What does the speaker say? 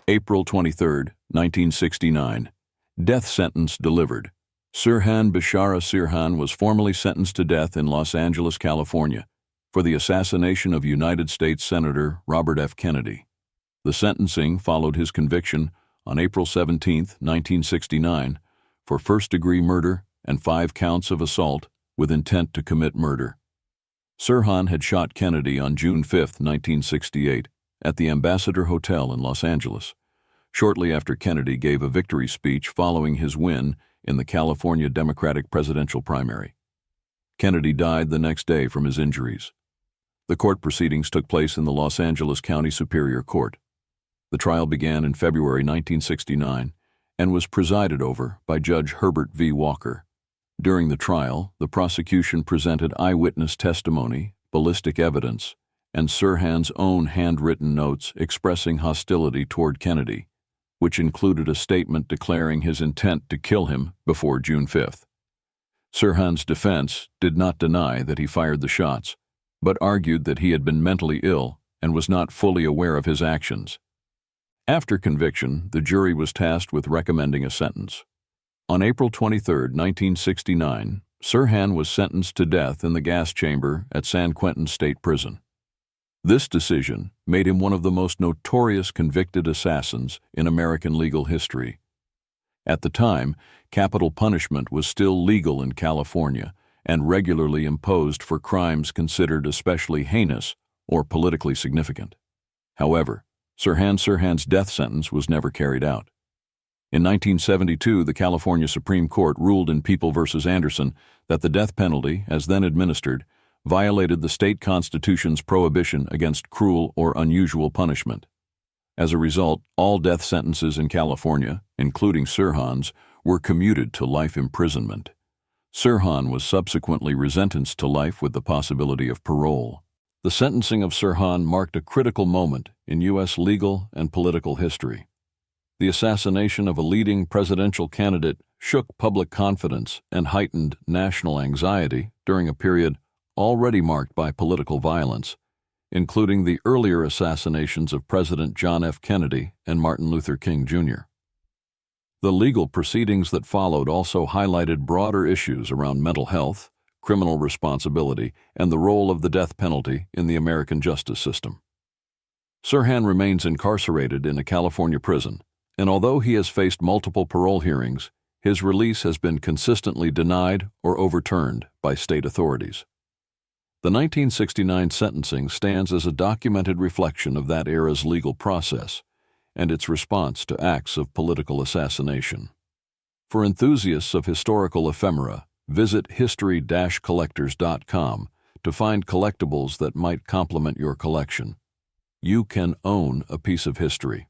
April 23, 1969. Death sentence delivered. Sirhan Bishara Sirhan was formally sentenced to death in Los Angeles, California, for the assassination of United States Senator Robert F. Kennedy. The sentencing followed his conviction on April 17, 1969, for first-degree murder and 5 counts of assault with intent to commit murder. Sirhan had shot Kennedy on June 5, 1968, at the Ambassador Hotel in Los Angeles, shortly after Kennedy gave a victory speech following his win in the California Democratic presidential primary. Kennedy died the next day from his injuries. The court proceedings took place in the Los Angeles County Superior Court. The trial began in February 1969 and was presided over by Judge Herbert V. Walker. During the trial, the prosecution presented eyewitness testimony, ballistic evidence, and Sirhan's own handwritten notes expressing hostility toward Kennedy, which included a statement declaring his intent to kill him before June 5th. Sirhan's defense did not deny that he fired the shots, but argued that he had been mentally ill and was not fully aware of his actions. After conviction, the jury was tasked with recommending a sentence. On April 23, 1969, Sirhan was sentenced to death in the gas chamber at San Quentin State Prison. This decision made him one of the most notorious convicted assassins in American legal history. At the time, capital punishment was still legal in California and regularly imposed for crimes considered especially heinous or politically significant. However, Sirhan's death sentence was never carried out. In 1972, the California Supreme Court ruled in People v. Anderson that the death penalty, as then administered, violated the state constitution's prohibition against cruel or unusual punishment. As a result, all death sentences in California, including Sirhan's, were commuted to life imprisonment. Sirhan was subsequently resentenced to life with the possibility of parole. The sentencing of Sirhan marked a critical moment in U.S. legal and political history. The assassination of a leading presidential candidate shook public confidence and heightened national anxiety during a period already marked by political violence, including the earlier assassinations of President John F. Kennedy and Martin Luther King, Jr. The legal proceedings that followed also highlighted broader issues around mental health, criminal responsibility, and the role of the death penalty in the American justice system. Sirhan remains incarcerated in a California prison, and although he has faced multiple parole hearings, his release has been consistently denied or overturned by state authorities. The 1969 sentencing stands as a documented reflection of that era's legal process and its response to acts of political assassination. For enthusiasts of historical ephemera, visit history-collectors.com to find collectibles that might complement your collection. You can own a piece of history.